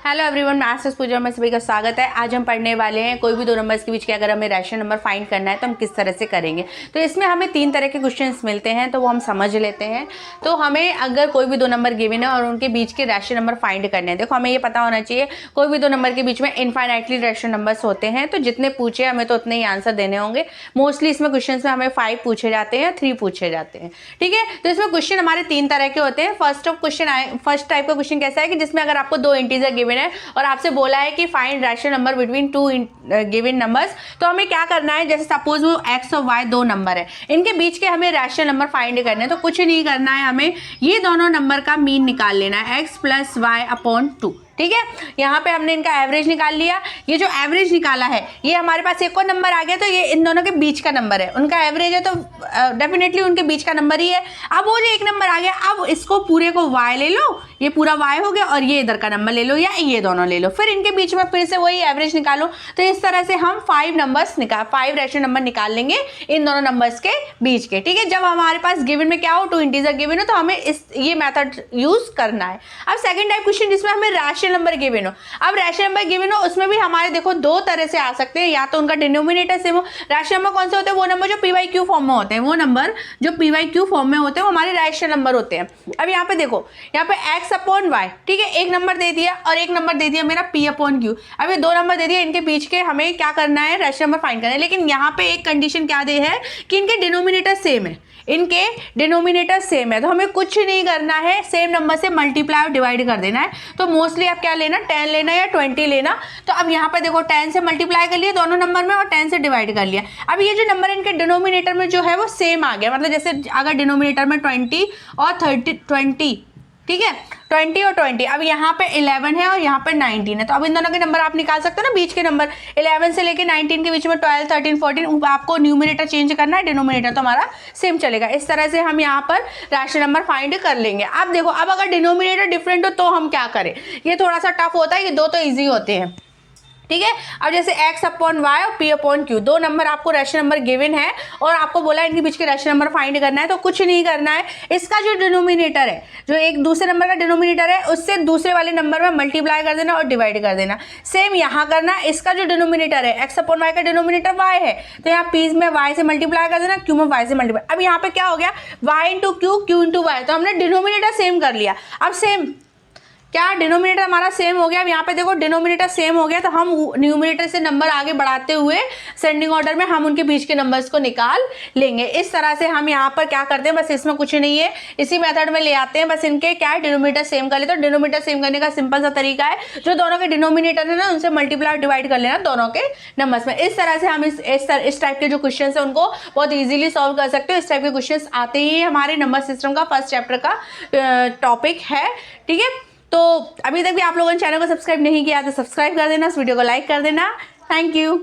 Hello everyone, maths पूजा में सभी का स्वागत है। आज हम पढ़ने वाले हैं कोई भी दो नंबर्स के बीच के अगर हमें रैशनल नंबर फाइंड करना है तो हम किस तरह से करेंगे। तो इसमें हमें तीन तरह के क्वेश्चंस मिलते हैं, तो वो हम समझ लेते हैं। तो हमें अगर कोई भी दो नंबर गिवन है और उनके बीच के रैशनल नंबर फाइंड करने हैं, देखो हमें ये पता होना चाहिए कोई भी दो नंबर के बीच में इनफाइनाइटली रैशनल नंबर्स होते हैं, तो जितने पूछे हमें तो उतने ही आंसर देने होंगे। मोस्टली इसमें क्वेश्चन में हमें 5 पूछे जाते हैं, 3 पूछे जाते हैं, ठीक है। तो इसमें क्वेश्चन हमारे तीन तरह के होते हैं। फर्स्ट टाइप का क्वेश्चन कैसा है कि जिसमें अगर आपको दो इंटीजर गिवन है और आपसे बोला है कि find rational number between two given numbers, तो हमें क्या करना है, जैसे सपोज वो x और y दो नंबर है, इनके बीच के हमें रैशनल नंबर फाइंड करने हैं। तो कुछ नहीं करना है, हमें ये दोनों नंबर का मीन निकाल लेना है, x प्लस वाई अपॉन 2, ठीक है। यहाँ पे हमने इनका एवरेज निकाल लिया। ये जो एवरेज निकाला है ये हमारे पास एक और नंबर आ गया, तो ये इन दोनों के बीच का नंबर है, उनका एवरेज है, तो डेफिनेटली उनके बीच का नंबर ही है। अब वो जो एक नंबर आ गया, अब इसको पूरे को y ले लो, ये पूरा y हो गया, और ये इधर का नंबर ले लो या ये दोनों ले लो, फिर इनके बीच में फिर से वही एवरेज निकालो। तो इस तरह से हम 5 रैशनल नंबर निकाल लेंगे इन दोनों नंबर्स के बीच के, ठीक है। जब हमारे पास गिवन में क्या हो, टू इंटीजर गिवन हो, तो हमें ये मेथड यूज करना है। अब सेकंड टाइप क्वेश्चन जिसमें हमें रैशनल नंबर गिवन हो, अब रैशनल नंबर गिवन हो उसमें भी हमारे देखो दो तरह से आ सकते हैं, या तो उनका डिनोमिनेटर सेम हो। रैशनल नंबर कौन से होते हैं, वो नंबर जो p/q फॉर्म में होते हैं, वो नंबर जो p/q फॉर्म में होते हैं वो हमारे रैशनल नंबर होते हैं। अब यहाँ पे देखो, यहाँ पे x अपॉन वाई, ठीक है, एक नंबर दे दिया और एक नंबर दे दिया मेरा p/q। अब ये दो नंबर दे दिया, इनके बीच के हमें क्या करना है, रैशनल नंबर फाइंड करना है। लेकिन यहाँ पे एक कंडीशन क्या दे है कि इनके डिनोमिनेटर सेम है, इनके डिनोमिनेटर सेम है, तो हमें कुछ नहीं करना है, सेम नंबर से मल्टीप्लाई और डिवाइड कर देना है। तो मोस्टली आप क्या लेना, 10 लेना या 20 लेना। तो अब यहाँ पर देखो 10 से मल्टीप्लाई कर लिया दोनों नंबर में और 10 से डिवाइड कर लिया। अब ये जो नंबर इनके डिनोमिनेटर में जो है वो सेम आ गया, मतलब जैसे अगर डिनोमिनेटर में 20 और 20, ठीक है, 20 और 20, अब यहाँ पे 11 है और यहाँ पे 19 है, तो अब इन दोनों के नंबर आप निकाल सकते हो ना, बीच के नंबर 11 से लेके 19 के बीच में 12, 13, 14, आपको न्यूमरेटर चेंज करना है, डिनोमिनेटर तो हमारा सेम चलेगा। इस तरह से हम यहाँ पर रैशनल नंबर फाइंड कर लेंगे। अब देखो, अब अगर डिनोमिनेटर डिफरेंट हो तो हम क्या करें, ये थोड़ा सा टफ होता है, ये दो तो ईजी होते हैं, ठीक है। अब जैसे x अपॉन वाई और p/q दो नंबर आपको रैशनल नंबर गिवन है और आपको बोला है इनके बीच के रैशनल नंबर फाइंड करना है, तो कुछ नहीं करना है, इसका जो डिनोमिनेटर है, जो एक दूसरे नंबर का डिनोमिनेटर है, उससे दूसरे वाले नंबर में मल्टीप्लाई कर देना और डिवाइड कर देना। सेम यहाँ करना, इसका जो डिनोमिनेटर है x अपॉन वाई का डिनोमिनेटर y है, तो यहाँ p में y से मल्टीप्लाई कर देना, q में y से मल्टीप्लाई। अब यहाँ पे क्या हो गया, y into q, q into y, तो हमने डिनोमिनेटर सेम कर लिया। अब सेम क्या, डिनोमिनेटर हमारा सेम हो गया। अब यहाँ पे देखो डिनोमिनेटर सेम हो गया, तो हम न्यूमरेटर से नंबर आगे बढ़ाते हुए सेंडिंग ऑर्डर में हम उनके बीच के नंबर्स को निकाल लेंगे। इस तरह से हम यहाँ पर क्या करते हैं, बस इसमें कुछ नहीं है, इसी मेथड में ले आते हैं, बस इनके क्या है, डिनोमिनेटर सेम कर लेते हैं। तो डिनोमिनेटर सेम करने का सिंपल सा तरीका है, जो दोनों के डिनोमिनेटर है ना, उनसे मल्टीप्लाई डिवाइड कर लेना दोनों के नंबर्स में। इस तरह से हम इस टाइप के जो क्वेश्चन है उनको बहुत ईजिली सॉल्व कर सकते हो। इस टाइप के क्वेश्चन आते ही हमारे नंबर सिस्टम का फर्स्ट चैप्टर का टॉपिक है, ठीक है। तो अभी तक भी आप लोगों ने चैनल को सब्सक्राइब नहीं किया तो सब्सक्राइब कर देना, इस वीडियो को लाइक कर देना। Thank you.